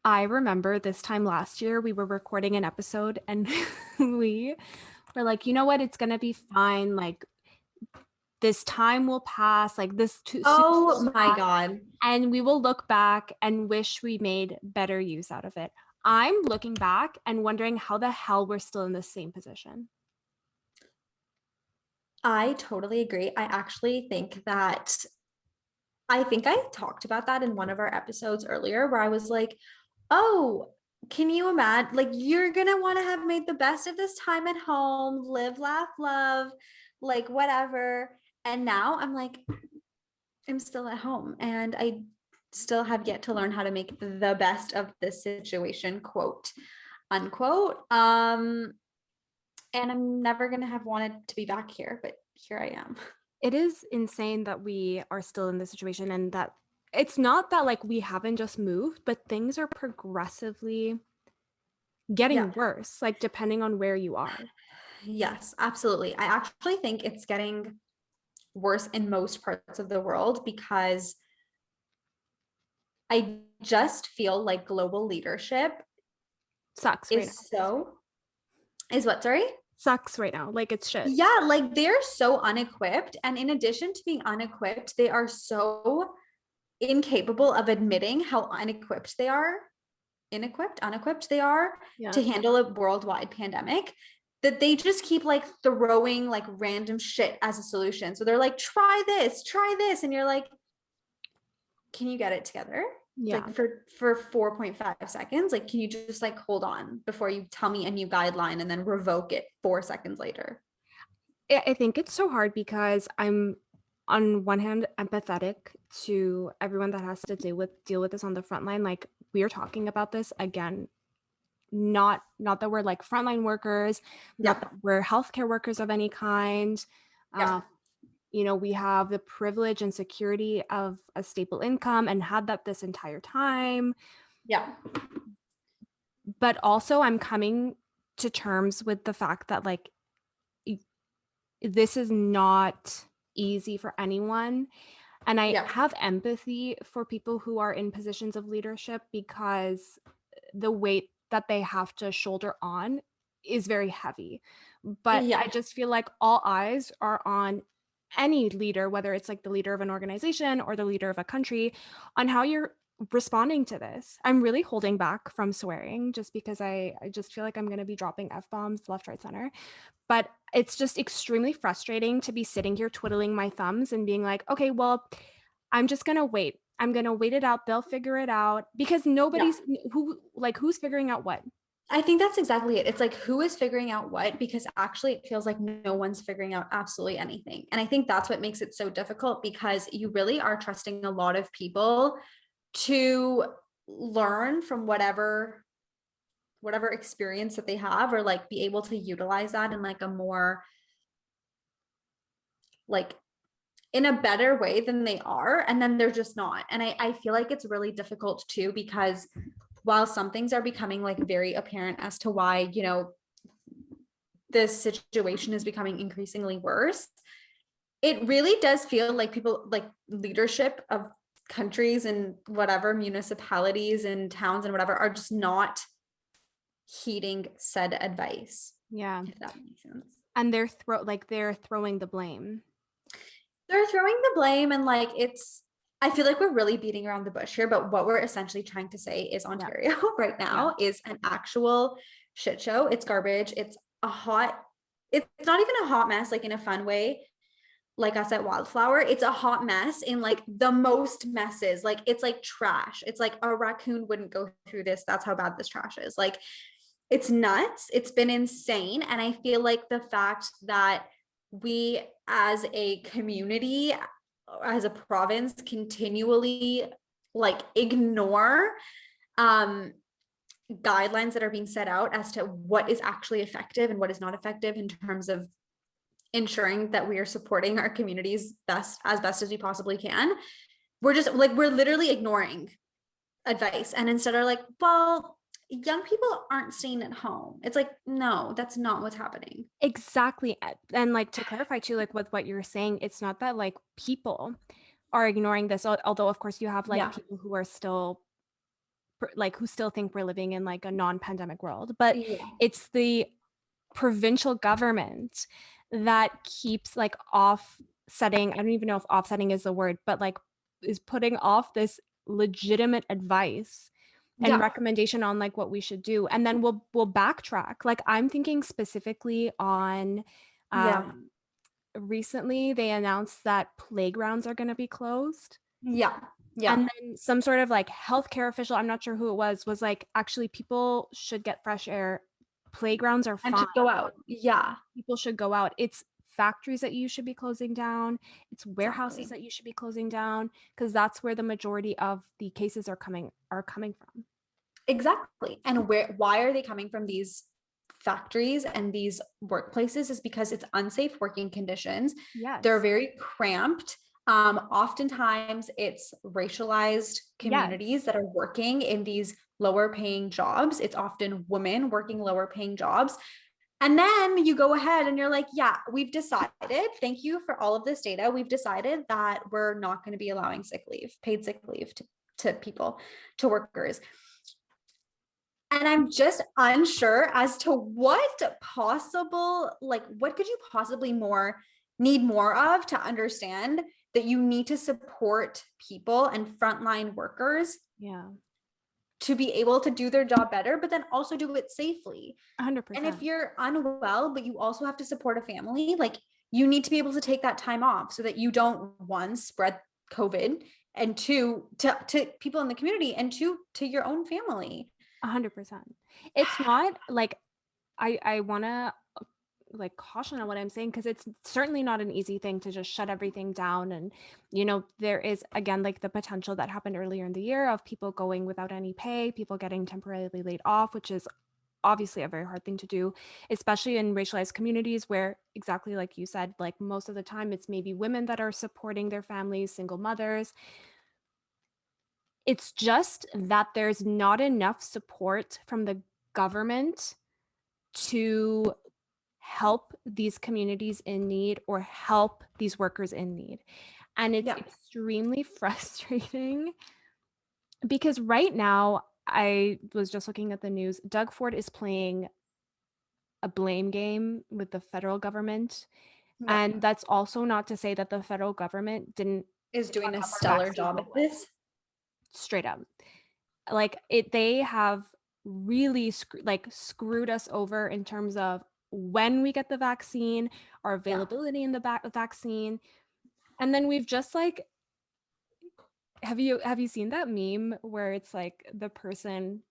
I remember this time last year, we were recording an episode and we were like, you know what? It's going to be fine. Like, this time will pass. Like, this too soon Oh will my pass. God. And we will look back and wish we made better use out of it. I'm looking back and wondering how the hell we're still in the same position. I totally agree. I think I talked about that in one of our episodes earlier where I was like, oh, can you imagine? Like, you're going to want to have made the best of this time at home, live, laugh, love, like, whatever. And now I'm like, I'm still at home and I still have yet to learn how to make the best of this situation, quote unquote. And I'm never going to have wanted to be back here, but here I am. It is insane that we are still in this situation and that it's not that like we haven't just moved, but things are progressively Yeah. getting worse, like depending on where you are. Yes, absolutely. I actually think it's getting worse in most parts of the world because I just feel like global leadership Sucks right now. is what, sorry? Sucks right now. Like it's shit. Yeah, like they're so unequipped. And in addition to being unequipped, they are so incapable of admitting how unequipped they are Yeah. to handle a worldwide pandemic that they just keep like throwing like random shit as a solution. So they're like, try this. And you're like, can you get it together? Yeah. Like for 4.5 seconds, like can you just like hold on before you tell me a new guideline and then revoke it 4 seconds later? I think it's so hard because I'm on one hand empathetic to everyone that has to deal with this on the front line. Like we are talking about this again, not that we're like frontline workers, not Yeah. that we're healthcare workers of any kind. Yeah. Um, we have the privilege and security of a stable income and had that this entire time. Yeah. But also, I'm coming to terms with the fact that, like, this is not easy for anyone. And I Yeah. have empathy for people who are in positions of leadership because the weight that they have to shoulder on is very heavy. But I Yeah. just feel like all eyes are on any leader, whether it's like the leader of an organization or the leader of a country, on how you're responding to this. I'm really holding back from swearing just because I just feel like I'm going to be dropping F bombs left, right, center. But it's just extremely frustrating to be sitting here twiddling my thumbs and being like, okay, well, I'm just going to wait. I'm going to wait it out. They'll figure it out because Yeah. who's figuring out what? I think that's exactly it. It's like who is figuring out what because actually it feels like no one's figuring out absolutely anything. And I think that's what makes it so difficult because you really are trusting a lot of people to learn from whatever experience that they have or like be able to utilize that in like a more like in a better way than they are and then they're just not. And I feel like it's really difficult too because while some things are becoming like very apparent as to why this situation is becoming increasingly worse, it really does feel like people like leadership of countries and whatever municipalities and towns and whatever are just not heeding said advice, Yeah. if that makes sense. And they're throwing the blame. They're throwing the blame and like I feel like we're really beating around the bush here, but what we're essentially trying to say is Yeah. Ontario right Yeah. now is an actual shit show. It's garbage. It's not even a hot mess, like in a fun way, like us at Wildflower. It's a hot mess in like the most messes. Like it's like trash. It's like a raccoon wouldn't go through this. That's how bad this trash is. Like it's nuts. It's been insane. And I feel like the fact that we as a community, as a province, continually like ignore um guidelines that are being set out as to what is actually effective and what is not effective in terms of ensuring that we are supporting our communities best as we possibly can. We're literally ignoring advice and instead are like, well, young people aren't staying at home. It's like, no, that's not what's happening. Exactly. And like to clarify too, like with what you're saying, it's not that like people are ignoring this, although of course you have like Yeah. people who are still like who still think we're living in like a non-pandemic world, but Yeah. it's the provincial government that keeps like offsetting. I don't even know if offsetting is the word, but like is putting off this legitimate advice and Yeah. recommendation on like what we should do, and then we'll backtrack. Like I'm thinking specifically on Yeah. recently they announced that playgrounds are going to be closed, Yeah. Yeah. and then some sort of like healthcare official, I'm not sure who it was like, actually people should get fresh air, playgrounds are And fine, to go out. Yeah. people should go out. It's factories that you should be closing down, it's warehouses Exactly. that you should be closing down, because that's where the majority of the cases are coming from. Exactly. And why are they coming from these factories and these workplaces is because it's unsafe working conditions. They're Yes. very cramped. Oftentimes it's racialized Yes. communities that are working in these lower paying jobs. It's often women working lower paying jobs. And then you go ahead and you're like, yeah, we've decided, thank you for all of this data. We've decided that we're not going to be allowing sick leave, paid sick leave to people, to workers. And I'm just unsure as to what possible, like, what could you possibly need more of to understand that you need to support people and frontline workers Yeah. to be able to do their job better, but then also do it safely. And if 100%. you're unwell, but you also have to support a family, like you need to be able to take that time off so that you don't, one, spread COVID, and two, to people in the community, and two, to your own family. 100%. It's not like I want to like caution on what I'm saying, because it's certainly not an easy thing to just shut everything down. And, there is again like the potential that happened earlier in the year of people going without any pay, people getting temporarily laid off, which is obviously a very hard thing to do, especially in racialized communities where, exactly like you said, like most of the time it's maybe women that are supporting their families, single mothers. It's just that there's not enough support from the government to help these communities in need or help these workers in need. And it's Yeah. extremely frustrating because right now, I was just looking at the news. Doug Ford is playing a blame game with the federal government. Yeah. And that's also not to say that the federal government didn't Is fuck doing a up our stellar vaccine job at rollout. this. Straight up. Like they have really screwed us over in terms of when we get the vaccine, our Yeah. availability in the vaccine. And then we've just like, have you seen that meme where it's like the person,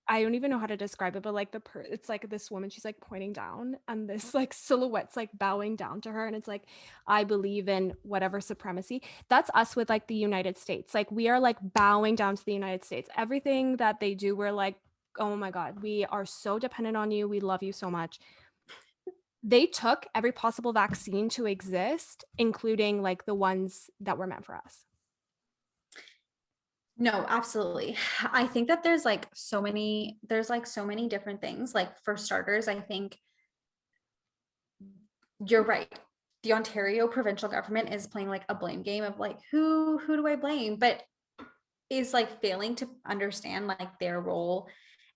I don't even know how to describe it, but like it's like this woman, she's like pointing down and this like silhouette's like bowing down to her. And it's like, I believe in whatever supremacy. That's us with like the United States. Like we are like bowing down to the United States. Everything that they do, we're like, oh my God, we are so dependent on you. We love you so much. They took every possible vaccine to exist, including like the ones that were meant for us. No, absolutely. I think that there's like so many different things. Like for starters, I think you're right. The Ontario provincial government is playing like a blame game of like who do I blame? But is like failing to understand like their role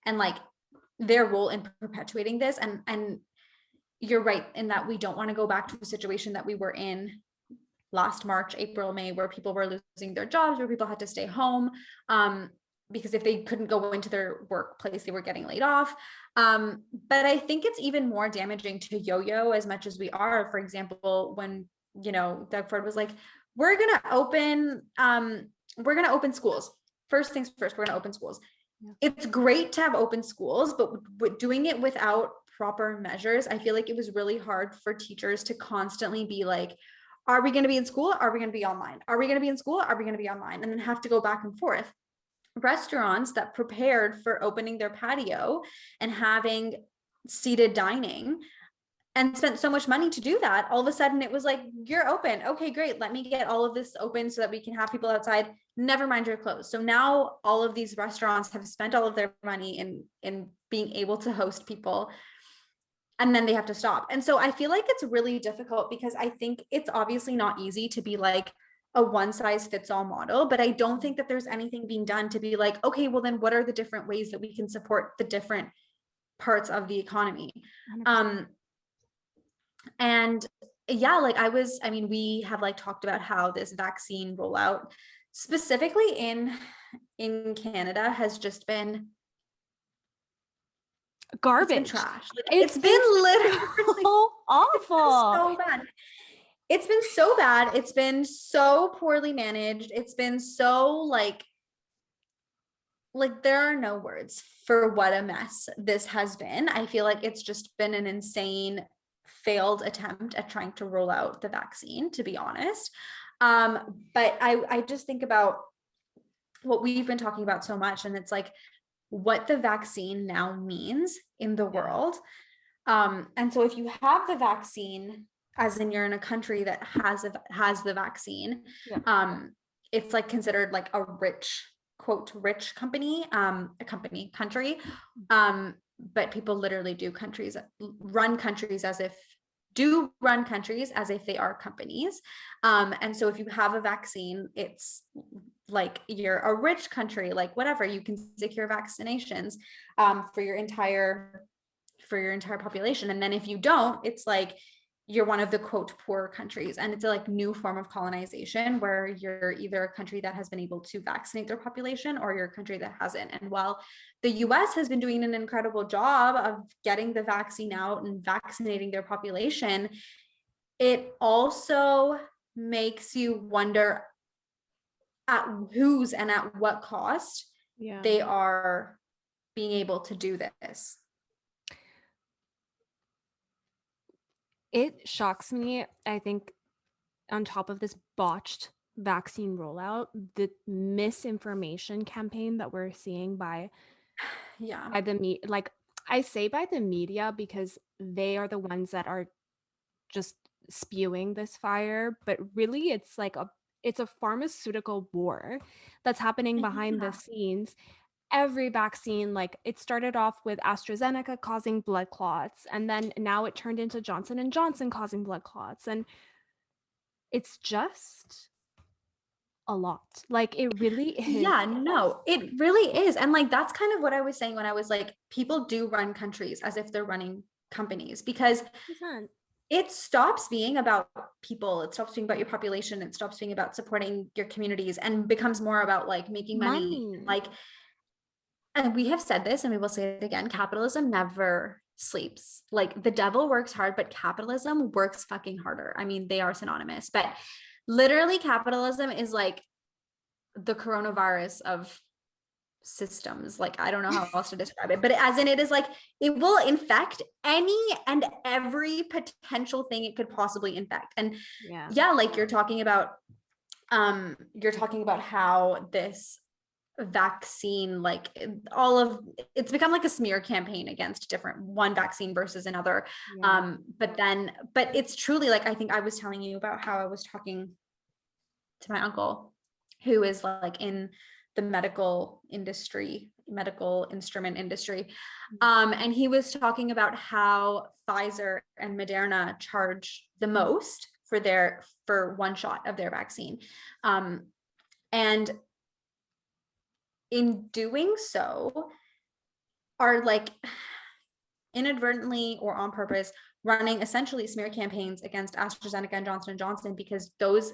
and like their role in perpetuating this. And you're right in that we don't want to go back to a situation that we were in last March, April, May, where people were losing their jobs, where people had to stay home because if they couldn't go into their workplace, they were getting laid off. But I think it's even more damaging to yo-yo as much as we are. For example, when Doug Ford was like, we're gonna open schools. First things first, we're gonna open schools. Yeah. It's great to have open schools, but doing it without proper measures, I feel like it was really hard for teachers to constantly be like, are we going to be in school? Are we going to be online? Are we going to be in school? Are we going to be online? And then have to go back and forth. Restaurants that prepared for opening their patio and having seated dining and spent so much money to do that, all of a sudden it was like, you're open. Okay, great. Let me get all of this open so that we can have people outside. Never mind, you're closed. So now all of these restaurants have spent all of their money in being able to host people, and then they have to stop. And so I feel like it's really difficult because I think it's obviously not easy to be like, a one size fits all model, but I don't think that there's anything being done to be like, okay, well then what are the different ways that we can support the different parts of the economy? 100%. And yeah, like I mean, we have like talked about how this vaccine rollout specifically in Canada has just been it's been Garbage. trash. Like It's it's been literally so it's been awful. so bad. It's been so bad. It's been so poorly managed. It's been so like there are no words for what a mess this has been. I feel like it's just been an insane failed attempt at trying to roll out the vaccine, to be honest. But I just think about what we've been talking about so much, and it's like what the vaccine now means in the Yeah. world. And so if you have the vaccine, as in you're in a country that has the vaccine, Yeah. it's like considered like a rich, quote, rich company, country. But people literally run countries as if they are companies. And so if you have a vaccine, it's like you're a rich country, like whatever, you can secure vaccinations for your entire population. And then if you don't, it's like you're one of the quote poor countries, and it's a like new form of colonization where you're either a country that has been able to vaccinate their population or you're a country that hasn't. And while the US has been doing an incredible job of getting the vaccine out and vaccinating their population, it also makes you wonder at whose and at what cost Yeah. they are being able to do this. It shocks me, I think, on top of this botched vaccine rollout, the misinformation campaign that we're seeing Yeah. by like I say by the media because they are the ones that are just spewing this fire, but really it's a pharmaceutical war that's happening behind the Yeah. scenes. Every vaccine, like it started off with AstraZeneca causing blood clots, and then now it turned into Johnson and Johnson causing blood clots, and it's just a lot. Like it really is. Yeah, no, it really is. And like that's kind of what I was saying when I was like, people do run countries as if they're running companies, because 100%. it stops being about people, it stops being about your population, it stops being about supporting your communities and becomes more about like making money. Money. Like, and we have said this and we will say it again, capitalism never sleeps. Like the devil works hard, but capitalism works fucking harder. I mean, they are synonymous, but literally capitalism is like the coronavirus of systems. Like I don't know how else to describe it, but as in it is like it will infect any and every potential thing it could possibly infect. And Yeah. yeah, like you're talking about how this vaccine, like all of it's become like a smear campaign against different one vaccine versus another. Yeah. But it's truly like, I think I was telling you about how I was talking to my uncle who is like in the medical instrument industry. And he was talking about how Pfizer and Moderna charge the most for one shot of their vaccine. And in doing so are like inadvertently or on purpose running essentially smear campaigns against AstraZeneca and Johnson & Johnson, because those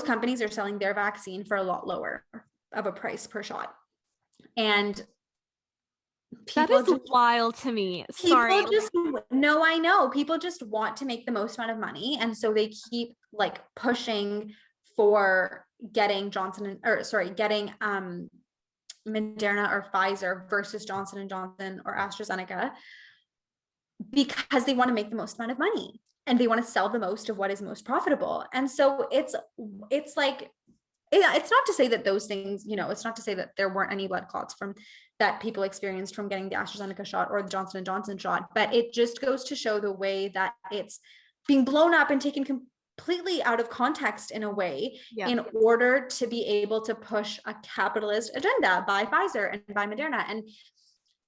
companies are selling their vaccine for a lot lower of a price per shot. And That is wild to me. Sorry. No, I know. People just want to make the most amount of money. And so they keep like pushing for getting getting Moderna or Pfizer versus Johnson and Johnson or AstraZeneca, because they want to make the most amount of money and they want to sell the most of what is most profitable. And so it's like, it's not to say that those things, it's not to say that there weren't any blood clots that people experienced from getting the AstraZeneca shot or the Johnson & Johnson shot, but it just goes to show the way that it's being blown up and taken completely out of context in a way, in order to be able to push a capitalist agenda by Pfizer and by Moderna.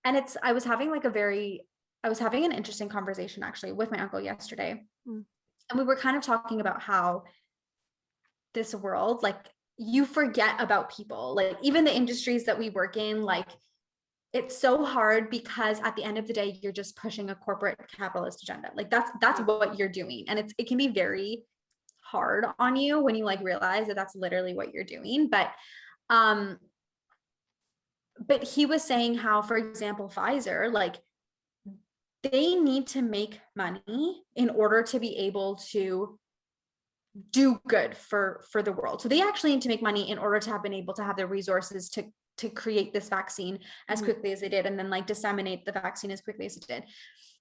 And I was having an interesting conversation actually with my uncle yesterday. And we were kind of talking about how this world, like you forget about people, like even the industries that we work in, like it's so hard because at the end of the day, you're just pushing a corporate capitalist agenda. Like that's what you're doing. And it can be very hard on you when you like realize that that's literally what you're doing. Um, but he was saying how, for example, Pfizer, like they need to make money in order to be able to do good for the world. So they actually need to make money in order to have been able to have the resources to create this vaccine as quickly as they did, and then like disseminate the vaccine as quickly as it did.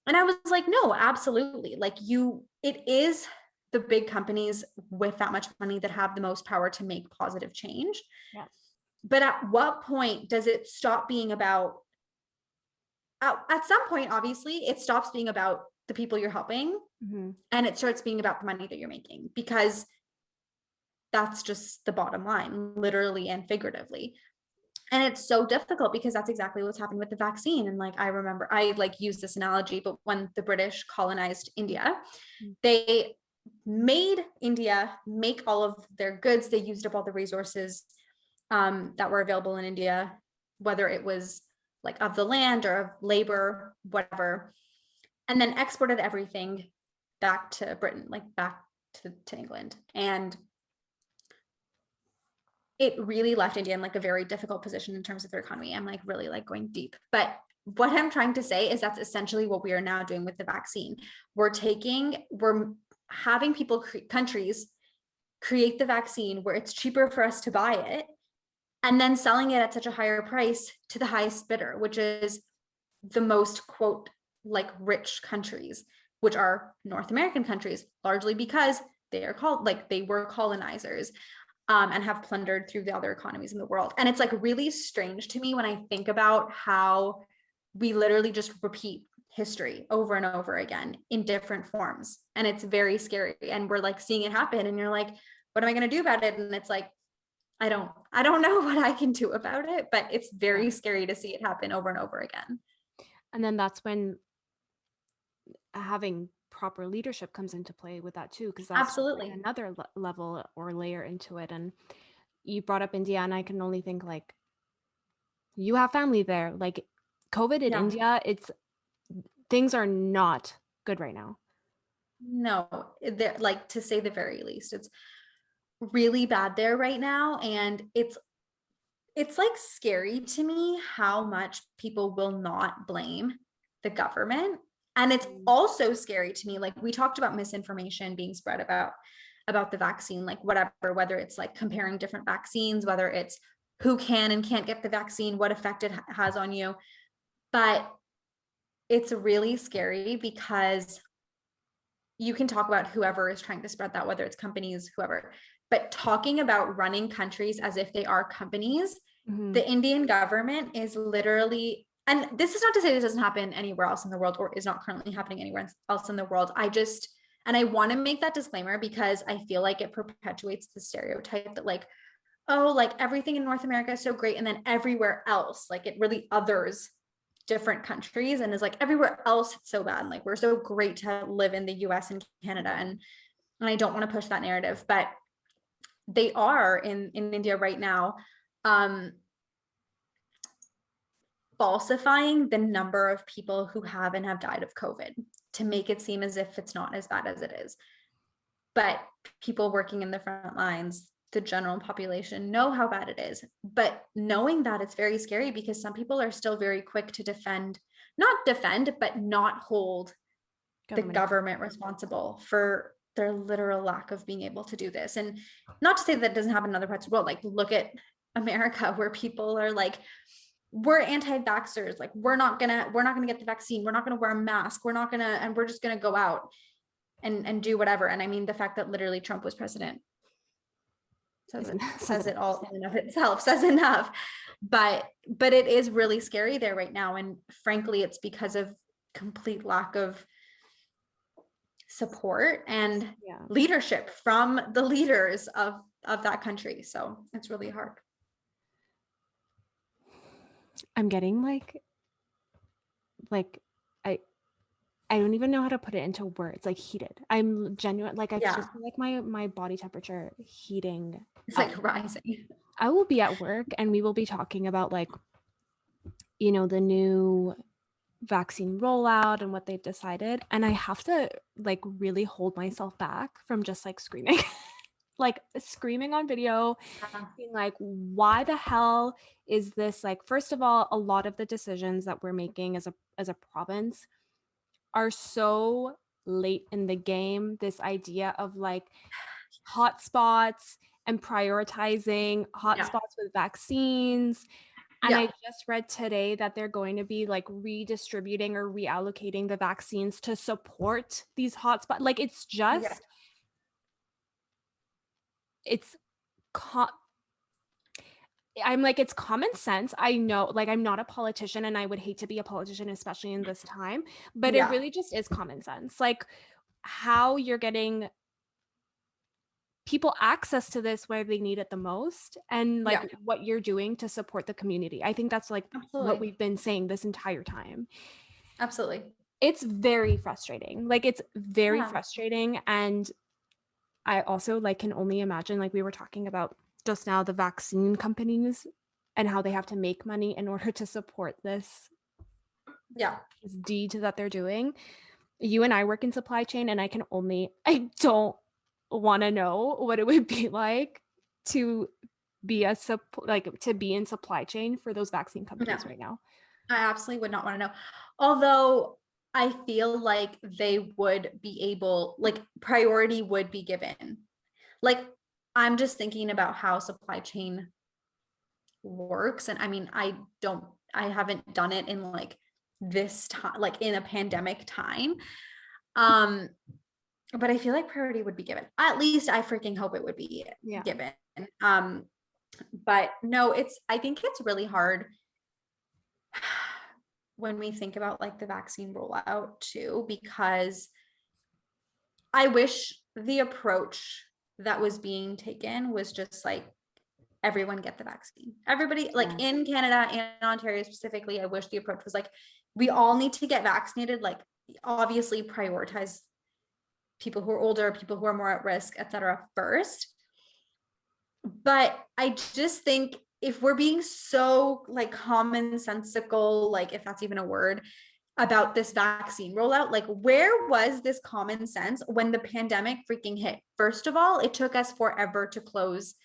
And I was like, no, absolutely. Like it is the big companies with that much money that have the most power to make positive change. Yeah. But at what point does it stop being about, at some point, obviously, it stops being about the people you're helping and it starts being about the money that you're making, because that's just the bottom line, literally and figuratively. And it's so difficult because that's exactly what's happened with the vaccine. And like, I remember I like use this analogy, but when the British colonized India, they made India make all of their goods. They used up all the resources that were available in India, whether it was like of the land or of labor, whatever, and then exported everything back to Britain, like back to England. And it really left India in like a very difficult position in terms of their economy. I'm like really like going deep, but what I'm trying to say is that's essentially what we are now doing with the vaccine. We're having people, countries create the vaccine where it's cheaper for us to buy it, and then selling it at such a higher price to the highest bidder, which is the most, quote, like rich countries, which are North American countries, largely because they are called, like they were colonizers. And have plundered through the other economies in the world. And it's like really strange to me when I think about how we literally just repeat history over and over again in different forms. And it's very scary. And we're like seeing it happen. And you're like, what am I going to do about it? And it's like, I don't know what I can do about it, but it's very scary to see it happen over and over again. And then that's when having proper leadership comes into play with that too, because that's Absolutely. another level or layer into it. And you brought up India, and I can only think like you have family there. Like COVID in India, things are not good right now. No, they're like, to say the very least, it's really bad there right now. And it's like scary to me how much people will not blame the government. And it's also scary to me, like we talked about misinformation being spread about the vaccine, like whatever, whether it's like comparing different vaccines, whether it's who can and can't get the vaccine, what effect it has on you. But it's really scary because you can talk about whoever is trying to spread that, whether it's companies, whoever, but talking about running countries as if they are companies, the Indian government is literally, and this is not to say this doesn't happen anywhere else in the world or is not currently happening anywhere else in the world. And I want to make that disclaimer because I feel like it perpetuates the stereotype that like, oh, like everything in North America is so great. And then everywhere else, like it really others different countries and is like everywhere else it's so bad. And like we're so great to live in the US and Canada. And I don't want to push that narrative, but they are in India right now, falsifying the number of people who have and have died of COVID to make it seem as if it's not as bad as it is. But people working in the front lines, the general population, know how bad it is. But knowing that, it's very scary because some people are still very quick to but not hold the government responsible for their literal lack of being able to do this. And not to say that doesn't happen in other parts of the world. Like look at America, where people are like, we're anti-vaxxers, like we're not gonna get the vaccine, we're not gonna wear a mask, and we're just gonna go out and do whatever. And I mean, the fact that literally Trump was president says it all in and of itself, says enough. But it is really scary there right now. And frankly, it's because of complete lack of support and leadership from the leaders of that country. So it's really hard. I'm getting like I don't even know how to put it into words, like heated. I'm genuine, like I Yeah. just feel like my body temperature heating It's up. like rising. I will be at work and we will be talking about like, the new vaccine rollout and what they've decided. And I have to like really hold myself back from just like screaming, like screaming on video, being like, why the hell is this like, first of all, a lot of the decisions that we're making as a province are so late in the game. This idea of like hotspots and prioritizing Yeah. hotspots with vaccines. And I Yeah. just read today that they're going to be like redistributing or reallocating the vaccines to support these hotspots. Like it's Yeah. just, it's, I'm like, it's common sense. I know, like, I'm not a politician and I would hate to be a politician, especially in this time, but it Yeah. really just is common sense. Like, how you're getting people access to this where they need it the most and like Yeah. what you're doing to support the community. I think that's like what Absolutely. we've been saying this entire time. Absolutely. It's very frustrating. Like it's very Yeah. frustrating. And I also like can only imagine, like we were talking about just now, the vaccine companies and how they have to make money in order to support Yeah. this deed that they're doing. You and I work in supply chain, and I don't want to know what it would be like to be to be in supply chain for those vaccine No, companies right now. I absolutely would not want to know. Although I feel like they would be able, like priority would be given. Like I'm just thinking about how supply chain works. And I mean, I haven't done it in like this time, like in a pandemic time. Um, but I feel like priority would be given. At least I freaking hope it would be Yeah. given. Um, but no, I think it's really hard when we think about like the vaccine rollout too, because I wish the approach that was being taken was just like everyone get the vaccine. Everybody, like Yeah. in Canada and Ontario specifically, I wish the approach was like we all need to get vaccinated, like obviously prioritize people who are older, people who are more at risk, etc. first. But I just think if we're being so like commonsensical, like if that's even a word, about this vaccine rollout, like where was this common sense when the pandemic freaking hit? First of all, it took us forever to close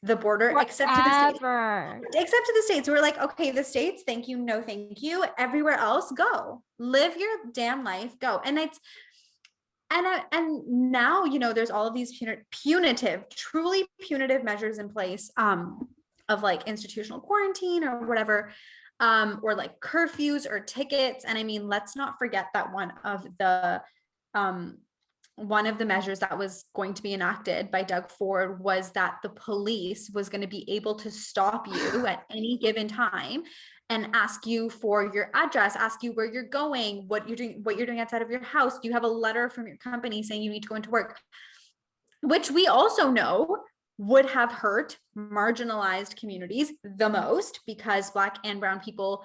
the border, except to the states. Forever. Except to the states. We're like, okay, the states, thank you, no thank you. Everywhere else, go. Live your damn life, go. And it's and now, there's all of these punitive, truly punitive measures in place, of like institutional quarantine or whatever, or like curfews or tickets. And I mean, let's not forget that one of the measures that was going to be enacted by Doug Ford was that the police was going to be able to stop you at any given time and ask you for your address, ask you where you're going, what you're doing outside of your house. Do you have a letter from your company saying you need to go into work? Which we also know would have hurt marginalized communities the most, because Black and Brown people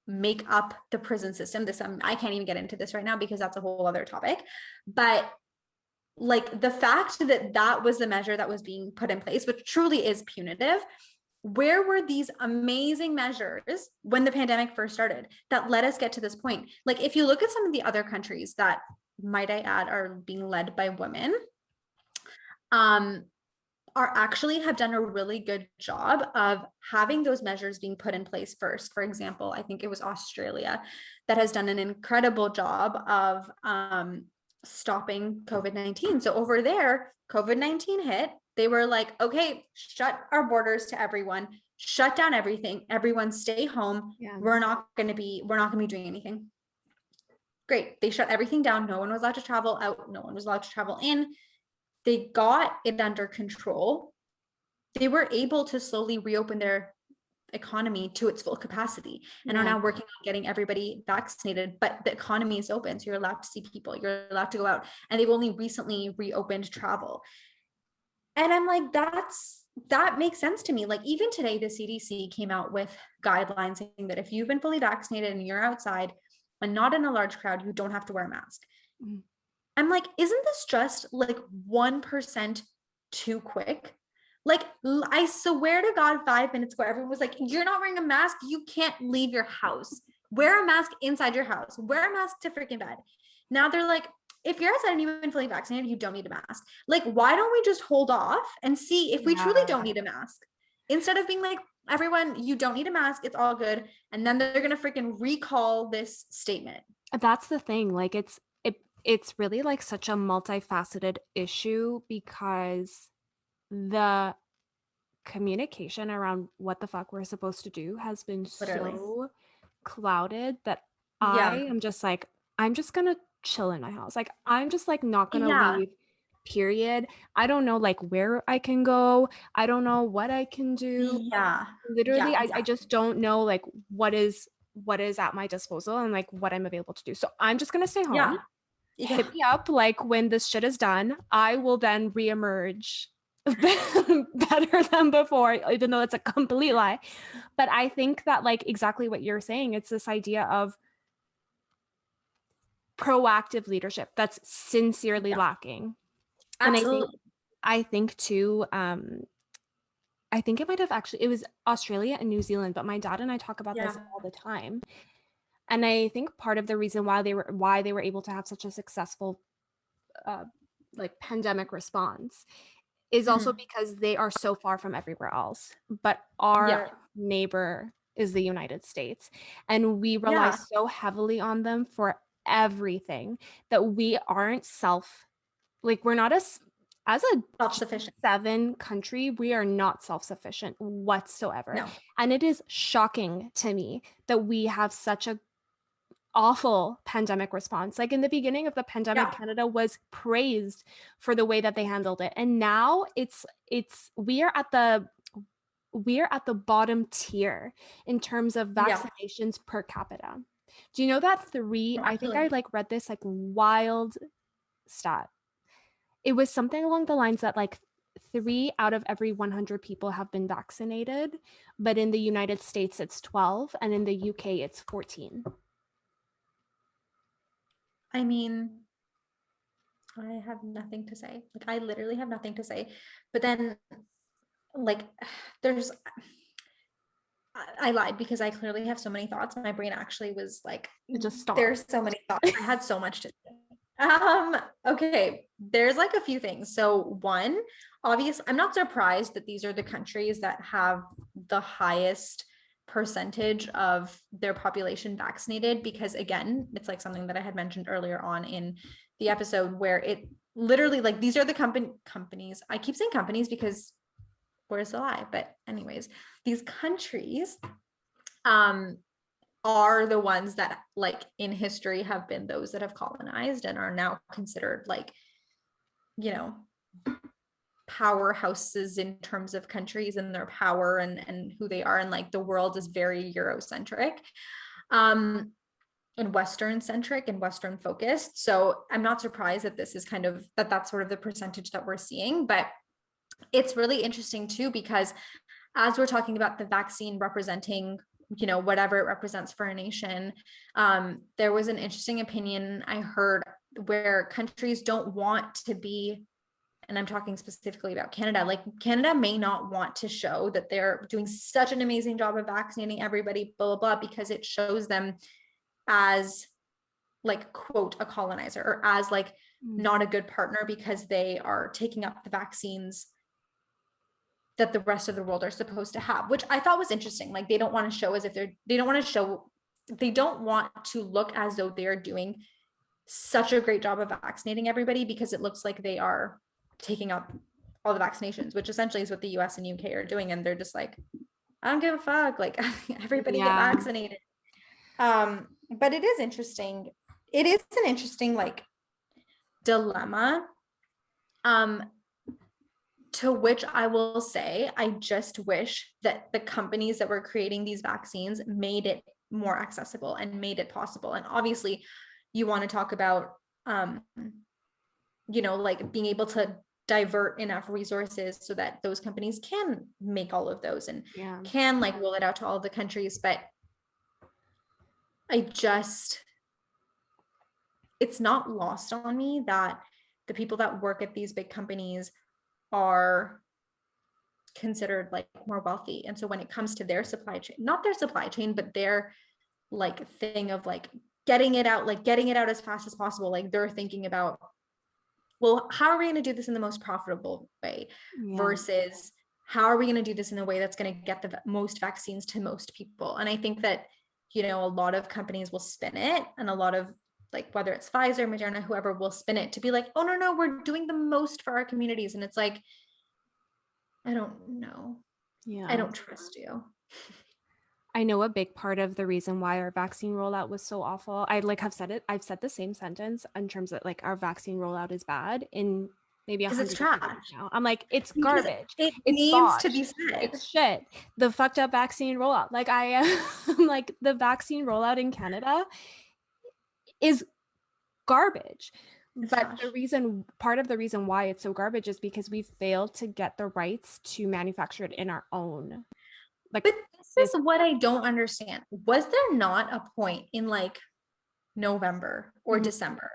make up the prison system. I can't even get into this right now because that's a whole other topic. But like the fact that that was the measure that was being put in place, which truly is punitive, where were these amazing measures when the pandemic first started that let us get to this point? Like if you look at some of the other countries that, might I add, are being led by women, are actually have done a really good job of having those measures being put in place first. For example, I think it was Australia that has done an incredible job of stopping COVID-19. So over there, COVID-19 hit, they were like, okay, shut our borders to everyone, shut down everything, everyone stay home. Yeah. We're not going to be doing anything. Great. They shut everything down. No one was allowed to travel out. No one was allowed to travel in. They got it under control. They were able to slowly reopen their economy to its full capacity and are now working on getting everybody vaccinated, but the economy is open. So you're allowed to see people, you're allowed to go out, and they've only recently reopened travel. And I'm like, that makes sense to me. Like even today, the CDC came out with guidelines saying that if you've been fully vaccinated and you're outside, and not in a large crowd, you don't have to wear a mask. Mm. I'm like, isn't this just like 1% too quick? Like, I swear to God, 5 minutes ago, everyone was like, you're not wearing a mask. You can't leave your house. Wear a mask inside your house. Wear a mask to freaking bed. Now they're like, if you're outside and you've been fully vaccinated, you don't need a mask. Like, why don't we just hold off and see if we truly don't need a mask? Instead of being like, everyone, you don't need a mask. It's all good. And then they're going to freaking recall this statement. That's the thing. Like it's really like such a multifaceted issue because the communication around what the fuck we're supposed to do has been Literally. so clouded that Yeah. I am just like, I'm just gonna chill in my house. Like I'm just like not gonna Yeah. leave, period. I don't know like where I can go. I don't know what I can do. Yeah. Literally, Yeah. I just don't know like what is at my disposal and like what I'm available to do. So I'm just gonna stay home. Yeah. Yeah. Hit me up like when this shit is done. I will then reemerge better than before, even though it's a complete lie. But I think that like exactly what you're saying, it's this idea of proactive leadership that's sincerely Yeah. lacking. Absolutely. And I think too, I think it might have actually, it was Australia and New Zealand, but my dad and I talk about this all the time. And I think part of the reason why they were able to have such a successful like pandemic response is also because they are so far from everywhere else. But our neighbor is the United States, and we rely so heavily on them for everything that we aren't we're not as a self-sufficient. G7 country, we are not self-sufficient whatsoever. No. And it is shocking to me that we have such a awful pandemic response. Like in the beginning of the pandemic, Canada was praised for the way that they handled it. And now we are at the bottom tier in terms of vaccinations per capita. Do you know that I think I like read this like wild stat. It was something along the lines that like 3 out of every 100 people have been vaccinated, but in the United States it's 12 and in the UK it's 14. I mean, I have nothing to say. Like, I literally have nothing to say. But then, like, I lied because I clearly have so many thoughts. My brain actually was like, It just stopped. There's so many thoughts. I had so much to say. Okay, there's like a few things. So one, obviously, I'm not surprised that these are the countries that have the highest percentage of their population vaccinated, because again, it's like something that I had mentioned earlier on in the episode where it literally like these are the companies. I keep saying companies because where's the lie? But anyways, these countries are the ones that like in history have been those that have colonized and are now considered like, you know, powerhouses in terms of countries and their power and who they are. And like the world is very Eurocentric and Western centric and Western focused. So I'm not surprised that this is kind of that's sort of the percentage that we're seeing. But it's really interesting too, because as we're talking about the vaccine representing, you know, whatever it represents for a nation, there was an interesting opinion I heard where countries don't want to be, and I'm talking specifically about Canada, like Canada may not want to show that they're doing such an amazing job of vaccinating everybody, blah, blah, blah, because it shows them as like, quote, a colonizer, or as like not a good partner because they are taking up the vaccines that the rest of the world are supposed to have, which I thought was interesting. Like they don't want to show as if they don't want to look as though they are doing such a great job of vaccinating everybody, because it looks like they are taking up all the vaccinations, which essentially is what the US and UK are doing. And they're just like, I don't give a fuck. Like everybody get vaccinated. But it is interesting. It is an interesting like dilemma. To which I will say, I just wish that the companies that were creating these vaccines made it more accessible and made it possible. And obviously, you want to talk about, you know, like being able to divert enough resources so that those companies can make all of those and can like roll it out to all of the countries. But I just, it's not lost on me that the people that work at these big companies are considered like more wealthy. And so when it comes to their supply chain, not their supply chain, but their like thing of like getting it out as fast as possible, like they're thinking about, well, how are we going to do this in the most profitable way versus how are we going to do this in a way that's going to get the most vaccines to most people? And I think that, you know, a lot of companies will spin it, and a lot of like, whether it's Pfizer, Moderna, whoever, will spin it to be like, oh no, we're doing the most for our communities. And it's like, I don't know. Yeah. I don't trust you. I know a big part of the reason why our vaccine rollout was so awful. I like have said it. I've said the same sentence in terms of like our vaccine rollout is bad in maybe Because it's 100 trash. now. I'm like, it's Because garbage. it It's needs botched. to be said. It's shit. The fucked up vaccine rollout. Like I am like the vaccine rollout in Canada is garbage. But part of the reason why it's so garbage is because we failed to get the rights to manufacture it in our own. Like, but this is what I don't understand. Was there not a point in like November or December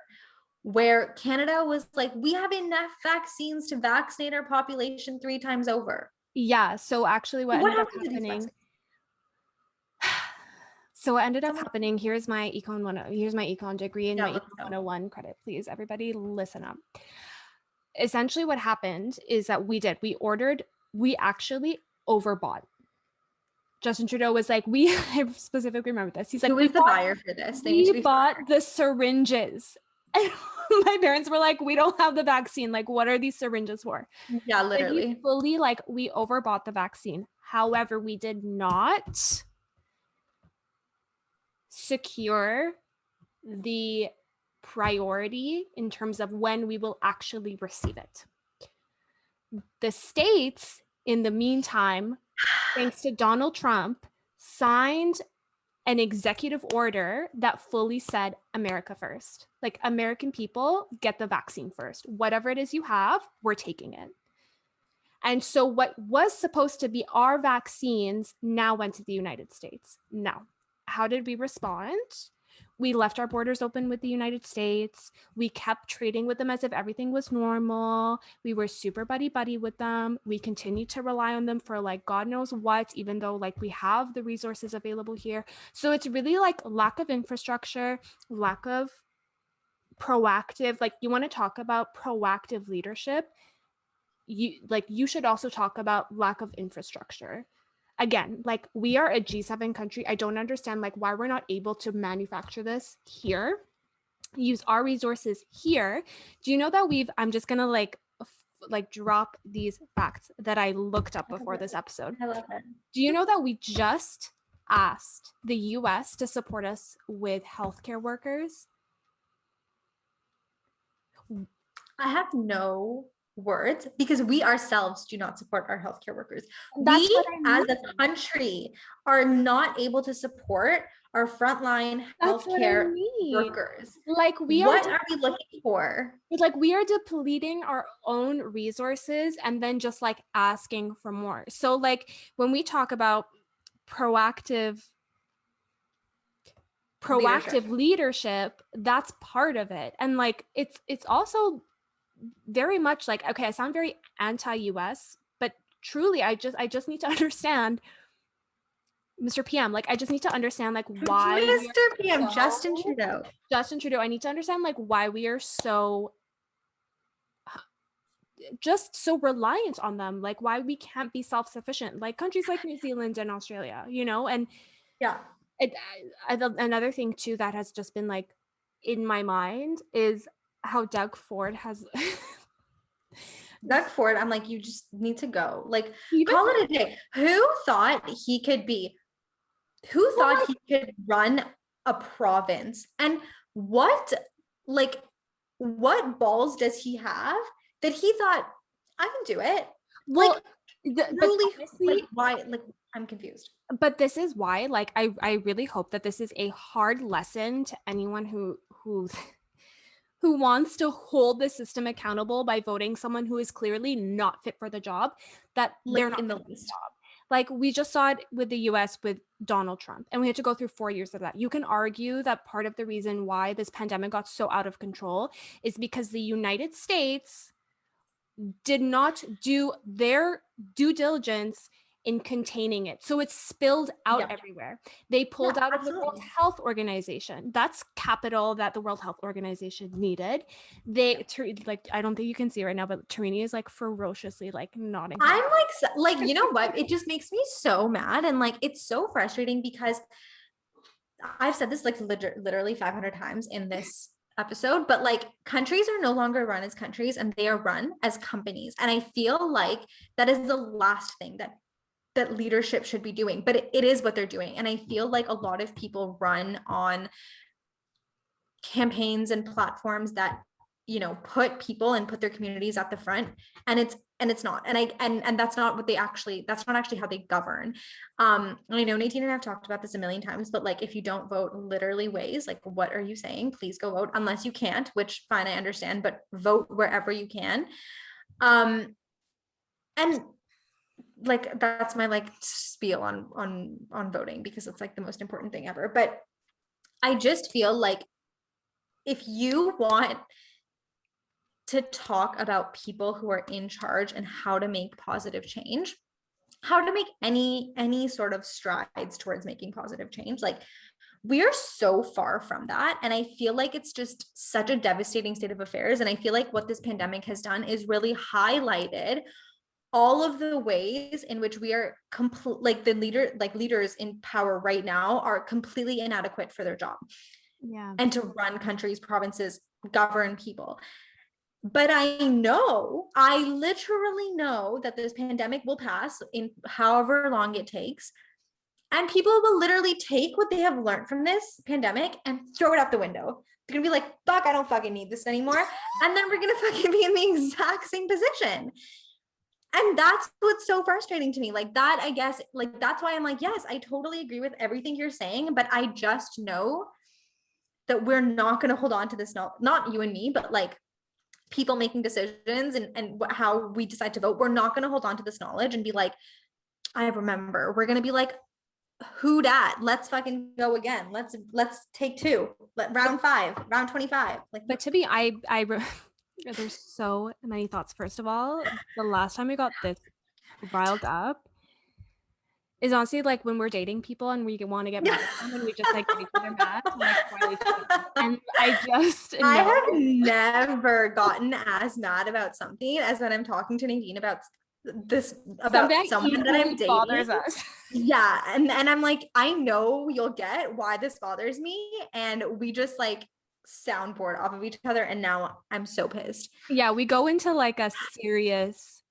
where Canada was like, we have enough vaccines to vaccinate our population 3 times over? Yeah. So actually what ended up happening. So what ended up happening, here's my econ degree and my econ 101 credit, please. Everybody listen up. Essentially what happened is that we actually overbought. Justin Trudeau was like, I specifically remember this. He's like, who is the buyer for this? We bought the syringes. And my parents were like, we don't have the vaccine. Like, what are these syringes for? Yeah, literally. Fully, like, we overbought the vaccine. However, we did not secure the priority in terms of when we will actually receive it. The states, in the meantime, thanks to Donald Trump, signed an executive order that fully said America first. Like, American people get the vaccine first. Whatever it is you have, we're taking it. And so what was supposed to be our vaccines now went to the United States. Now, how did we respond? We left our borders open with the United States. We kept trading with them as if everything was normal. We were super buddy with them. We continued to rely on them for like God knows what, even though like we have the resources available here. So it's really like lack of infrastructure, lack of proactive, like you want to talk about proactive leadership. You should also talk about lack of infrastructure. Again, like we are a G7 country. I don't understand like why we're not able to manufacture this here, use our resources here. Do you know that I'm just gonna like drop these facts that I looked up before this episode. I love it. Do you know that we just asked the US to support us with healthcare workers? I have no words because we ourselves do not support our healthcare workers. That's we as a country are not able to support our frontline healthcare workers. Like what are we looking for? Like we are depleting our own resources and then just like asking for more. So like when we talk about proactive leadership, that's part of it. And like it's also very much like, okay, I sound very anti-US, but truly I just need to understand, Mr. PM, like I just need to understand like why Mr. PM, Justin Trudeau, I need to understand like why we are so just so reliant on them, like why we can't be self-sufficient like countries like New Zealand and Australia, you know. And yeah, another thing too that has just been like in my mind is how Doug Ford has Doug Ford, I'm like, you just need to go. Like, call it a day. Who thought he could run a province? And what balls does he have that he thought, I can do it? Well, why? Like, I'm confused. But this is why, like, I really hope that this is a hard lesson to anyone who wants to hold the system accountable by voting someone who is clearly not fit for the job, that they're not in the job. Like we just saw it with the US with Donald Trump, and we had to go through 4 years of that. You can argue that part of the reason why this pandemic got so out of control is because the United States did not do their due diligence in containing it. So it spilled out everywhere. They pulled out of the World Health Organization. That's capital that the World Health Organization needed. Like, I don't think you can see right now, but Tarini is like ferociously like nodding. I'm like, you know what? It just makes me so mad. And like, it's so frustrating because I've said this like literally 500 times in this episode, but like countries are no longer run as countries and they are run as companies. And I feel like that is the last thing that leadership should be doing, but it is what they're doing. And I feel like a lot of people run on campaigns and platforms that, you know, put people and put their communities at the front, and it's not. And that's not what that's not actually how they govern. I know Nadine and I've talked about this a million times, but like, if you don't vote literally ways, like, what are you saying? Please go vote, unless you can't, which fine, I understand, but vote wherever you can. And like, that's my like spiel on voting, because it's like the most important thing ever. But I just feel like if you want to talk about people who are in charge and how to make positive change, how to make any sort of strides towards making positive change, like, we are so far from that. And I feel like it's just such a devastating state of affairs. And I feel like what this pandemic has done is really highlighted all of the ways in which we are like leaders in power right now are completely inadequate for their job. Yeah. And to run countries, provinces, govern people. But I literally know that this pandemic will pass in however long it takes. And people will literally take what they have learned from this pandemic and throw it out the window. They're gonna be like, fuck, I don't fucking need this anymore. And then we're gonna fucking be in the exact same position. And that's what's so frustrating to me. Like, that, I guess, like, that's why I'm like, yes, I totally agree with everything you're saying, but I just know that we're not going to hold on to this, not you and me, but like people making decisions and how we decide to vote. We're not going to hold on to this knowledge and be like, I remember. We're going to be like, who dat? Let's fucking go again. Let's take two. Round 5, round 25. Like, but to be, there's so many thoughts. First of all, the last time we got this riled up is honestly like when we're dating people and we want to get mad at them and we just like get each other mad. And I have never gotten as mad about something as when I'm talking to Nadine about this, about someone that I'm dating. Bothers us. Yeah. And I'm like, I know you'll get why this bothers me. And we just like soundboard off of each other. And now I'm so pissed. Yeah. We go into like a serious,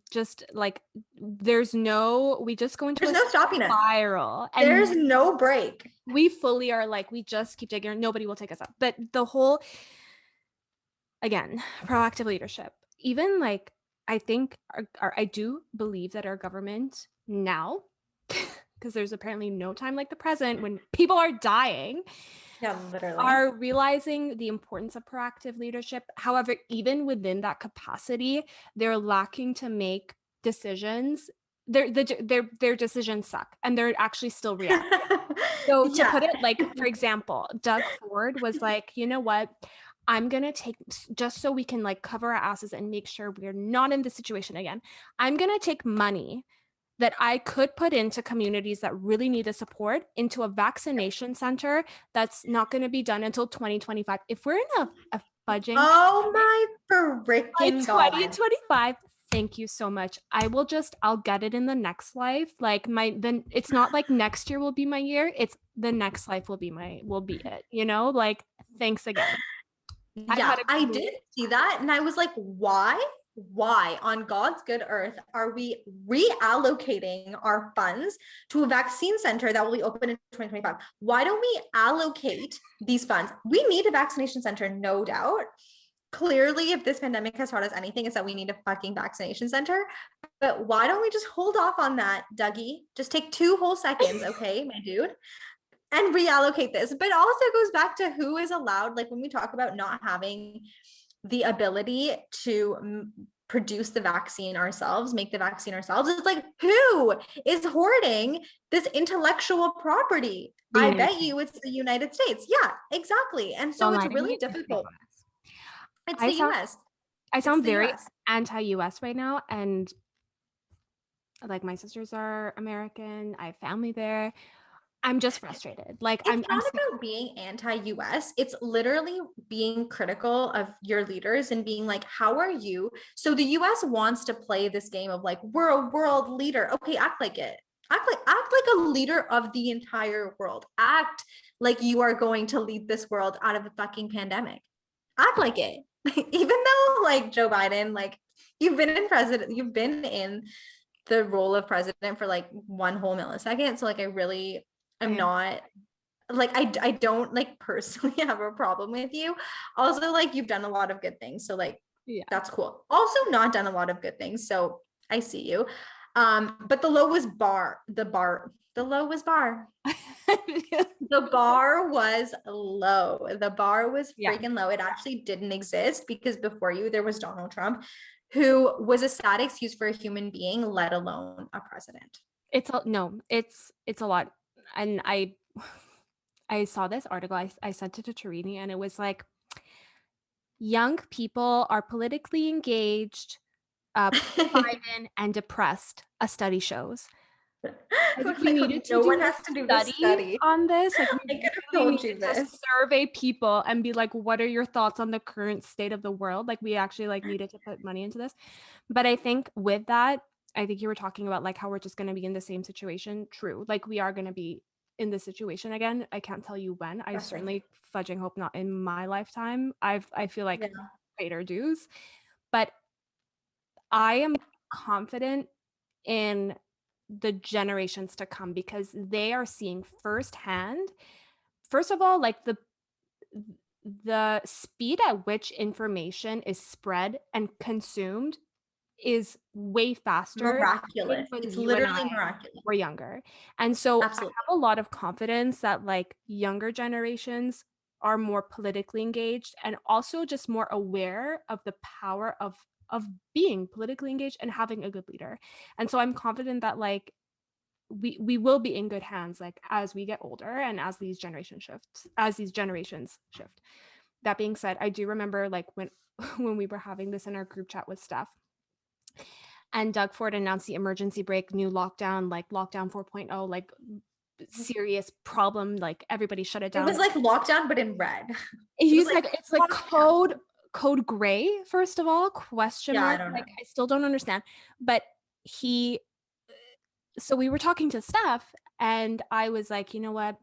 just like, we just go into there's no stopping spiral. And there's no break. We fully are like, we just keep digging. Nobody will take us up. But the whole, again, proactive leadership, even like, I think I do believe that our government now, because there's apparently no time like the present when people are dying, literally, are realizing the importance of proactive leadership. However, even within that capacity, they're lacking to make decisions. Their decisions suck, and they're actually still reacting. So to put it, like, for example, Doug Ford was like, you know what? I'm going to take, just so we can like cover our asses and make sure we're not in this situation again, I'm going to take money that I could put into communities that really need the support into a vaccination center that's not going to be done until 2025. If we're in a fudging, oh my freaking God, 2025, thank you so much. I'll get it in the next life. Like then it's not like next year will be my year. It's the next life will be it, you know, like, thanks again. Yeah, I did see that. And I was like, why on God's good earth are we reallocating our funds to a vaccine center that will be open in 2025? Why don't we allocate these funds? We need a vaccination center, no doubt. Clearly, if this pandemic has taught us anything, it's that we need a fucking vaccination center. But why don't we just hold off on that, Dougie? Just take 2 whole seconds, okay, my dude? And reallocate this. But also goes back to who is allowed, like when we talk about not having the ability to produce the vaccine ourselves, make the vaccine ourselves. It's like, who is hoarding this intellectual property? The I United bet States. you it's the United States. Yeah, exactly. And so Don't it's lie to really me. It's the difficult. US. It's I the sound US. I It's sound the very US. anti-US right now, and like my sisters are American. I have family there. I'm just frustrated. Like It's I'm not about being anti-US. It's literally being critical of your leaders and being like, how are you? So the US wants to play this game of like, we're a world leader. Okay, act like it. Act like a leader of the entire world. Act like you are going to lead this world out of a fucking pandemic. Act like it. Even though like Joe Biden, like you've been in the role of president for like one whole millisecond. So like I really I am am. not like I don't like personally have a problem with you. Also, like you've done a lot of good things. So like Yeah. that's cool. Also not done a lot of good things. So I see you. But the low was bar. The low was bar. The bar was low. The bar was Yeah. freaking low. It actually didn't exist because before you there was Donald Trump, who was a sad excuse for a human being, let alone a president. It's a lot. And I saw this article. I sent it to Tarini, and it was like young people are politically engaged, pro-Biden, and depressed. A study shows. As if we needed to No do one a has to do this study study. on this. Like we I could have really told you needed to this. survey people and be like, what are your thoughts on the current state of the world? Like we actually like needed to put money into this. But I think with that, I think you were talking about like how we're just going to be in the same situation. True. Like we are going to be in this situation again. I can't tell you when. I certainly fudging hope not in my lifetime. I feel like Yeah. greater dues. But I am confident in the generations to come because they are seeing firsthand, first of all, like the speed at which information is spread and consumed is way faster than Miraculous. when It's you and I literally miraculous. were younger. And so I Absolutely. have a lot of confidence that like younger generations are more politically engaged and also just more aware of the power of being politically engaged and having a good leader. And so I'm confident that like we will be in good hands like as we get older and as these generations shift. That being said, I do remember like when when we were having this in our group chat with Steph and Doug Ford announced the emergency break, new lockdown, like lockdown 4.0, like serious problem, like everybody shut it It down. was like lockdown, but in red. He's like, like, it's like code gray, first of all, question Yeah, I mark. don't know. Like I still don't understand. But he so we were talking to Steph and I was like, you know what?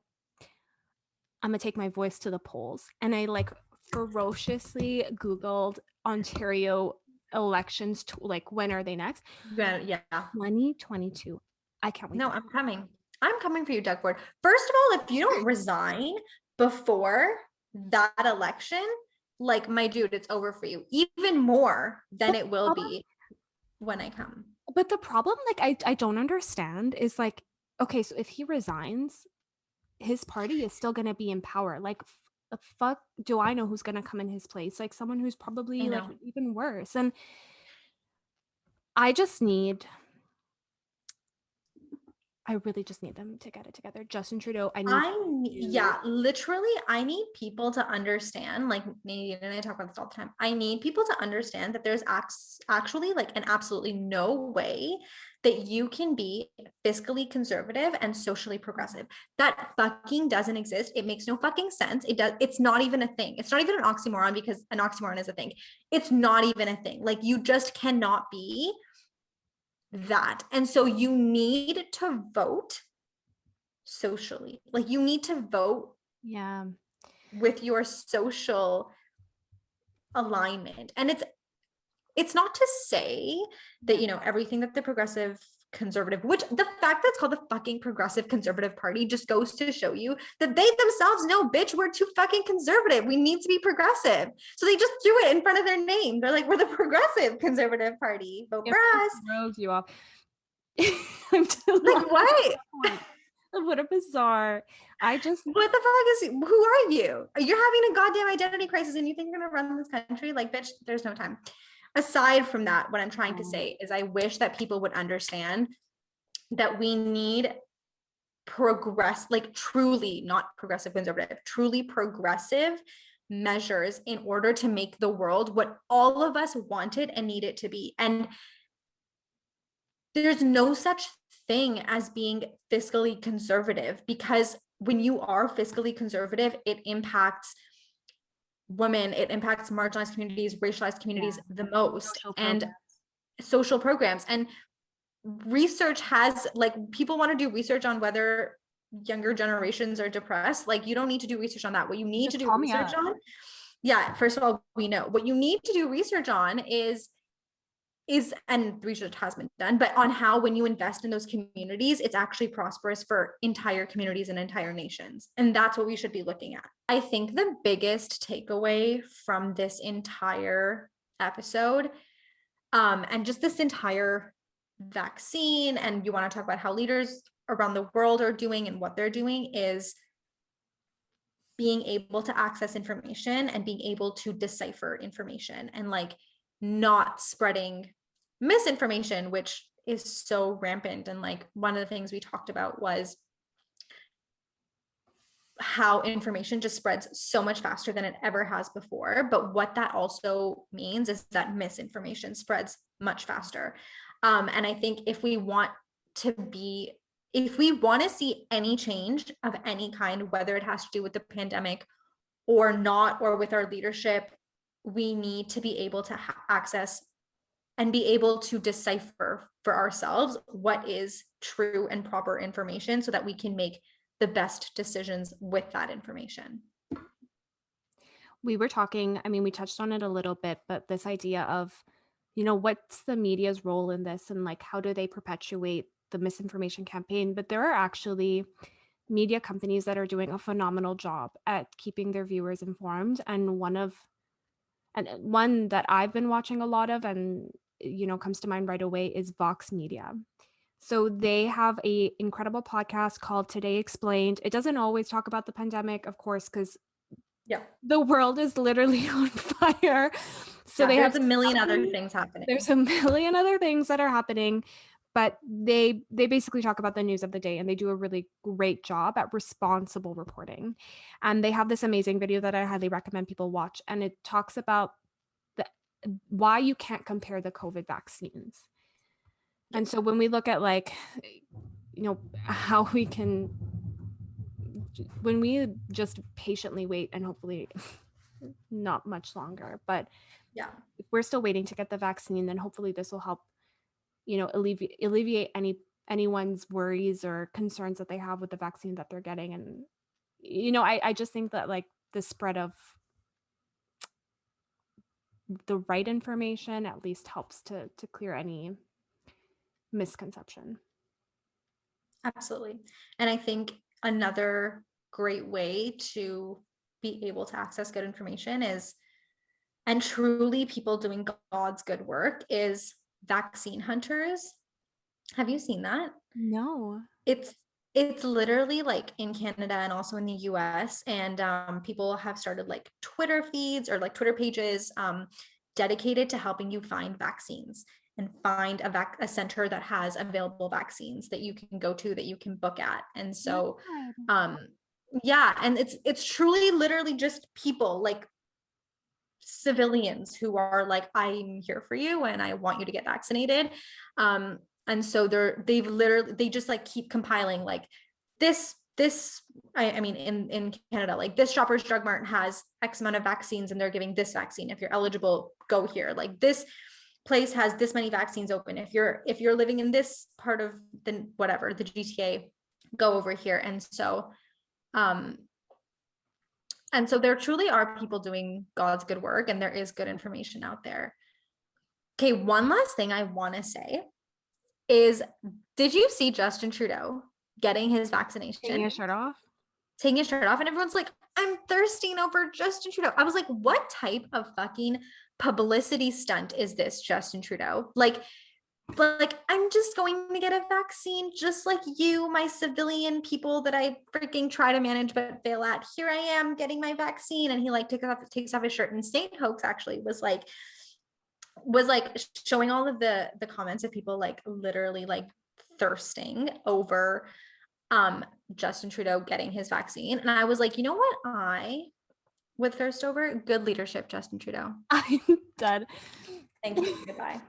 I'm gonna take my voice to the polls. And I like ferociously Googled Ontario elections to like when are they next? Yeah. 2022. I can't wait. No, I'm coming. I'm coming for you, Doug Ford. First of all, if you don't resign before that election, like my dude, it's over for you. Even more than it will be when I come. But the problem, like I don't understand is like, okay, so if he resigns, his party is still gonna be in power. Like the fuck do I know who's gonna come in his place? Like someone who's probably like even worse. And I just need I really just need them to get it together. Justin Trudeau, Literally, I need people to understand, like Nadine and I talk about this all the time. I need people to understand that there's actually like an absolutely no way that you can be fiscally conservative and socially progressive. That fucking doesn't exist. It makes no fucking sense. It's not even a thing. It's not even an oxymoron because an oxymoron is a thing. It's not even a thing. Like you just cannot be that. And so you need to vote socially. Like you need to vote with your social alignment. And it's not to say that, you know, everything that the progressive conservative, which the fact that it's called the fucking progressive conservative party just goes to show you that they themselves know, bitch, we're too fucking conservative. We need to be progressive. So they just threw it in front of their name. They're like, we're the progressive conservative party. Vote for us. Throws you off. Like what? What a bizarre. What the fuck who are you? You're having a goddamn identity crisis and you think you're gonna run this country? Like, bitch, there's no time. aside from that, what I'm trying to say is I wish that people would understand that we need like truly not progressive conservative, truly progressive measures in order to make the world what all of us wanted and need it to be. And there's no such thing as being fiscally conservative, because when you are fiscally conservative, it impacts women, it impacts marginalized communities, racialized communities the most, and social programs. And research has, like, people want to do research on whether younger generations are depressed. Like, you don't need to do research on that. What you need to do research on, yeah, first of all, we know what you need to do research on is and research has been done, but on how when you invest in those communities, it's actually prosperous for entire communities and entire nations. And that's what we should be looking at. I think the biggest takeaway from this entire episode, and just this entire vaccine, and you want to talk about how leaders around the world are doing and what they're doing, is being able to access information and being able to decipher information, and like not spreading misinformation, which is so rampant. And like one of the things we talked about was how information just spreads so much faster than it ever has before. But what that also means is that misinformation spreads much faster. And I think if we want to see any change of any kind, whether it has to do with the pandemic or not, or with our leadership, we need to be able to access and be able to decipher for ourselves what is true and proper information, so that we can make the best decisions with that information. We were talking, I mean, we touched on it a little bit, but this idea of, you know, what's the media's role in this, and like, how do they perpetuate the misinformation campaign? But there are actually media companies that are doing a phenomenal job at keeping their viewers informed. And one that I've been watching a lot of, and, you know, comes to mind right away, is Vox Media. So they have a incredible podcast called Today Explained. It doesn't always talk about the pandemic, of course, because the world is literally on fire. So there's a million other things happening. There's a million other things that are happening, but they basically talk about the news of the day, and they do a really great job at responsible reporting. And they have this amazing video that I highly recommend people watch, and it talks about why you can't compare the COVID vaccines. And so when we look at, like, you know, how we can, when we just patiently wait, and hopefully not much longer, but if we're still waiting to get the vaccine, then hopefully this will help, you know, alleviate anyone's worries or concerns that they have with the vaccine that they're getting. And, you know, I just think that, like, the spread of the right information at least helps to clear any misconception. Absolutely. And I think another great way to be able to access good information is, and truly people doing God's good work, is vaccine hunters. Have you seen that? No. It's literally like in Canada and also in the US, and people have started like Twitter feeds or like Twitter pages dedicated to helping you find vaccines and find a center that has available vaccines that you can go to, that you can book at. And so yeah, and it's truly literally just people, like civilians, who are like, I'm here for you and I want you to get vaccinated. And so they just like keep compiling like this, I mean, in Canada, like this Shoppers Drug Mart has X amount of vaccines and they're giving this vaccine. If you're eligible, go here. Like this place has this many vaccines open. If you're living in this part of the GTA, go over here. And so there truly are people doing God's good work, and there is good information out there. Okay, one last thing I want to say is, did you see Justin Trudeau getting his vaccination? Taking his shirt off? Taking his shirt off, and everyone's like, I'm thirsting over Justin Trudeau. I was like, what type of fucking publicity stunt is this, Justin Trudeau? Like, I'm just going to get a vaccine just like you, my civilian people that I freaking try to manage but fail at. Here I am getting my vaccine. And he like takes off his shirt. And St. Hoax actually was like, was like showing all of the comments of people like literally like thirsting over Justin Trudeau getting his vaccine. And I was like, you know what I would thirst over? Good leadership, Justin Trudeau. I'm dead. Thank you. Goodbye.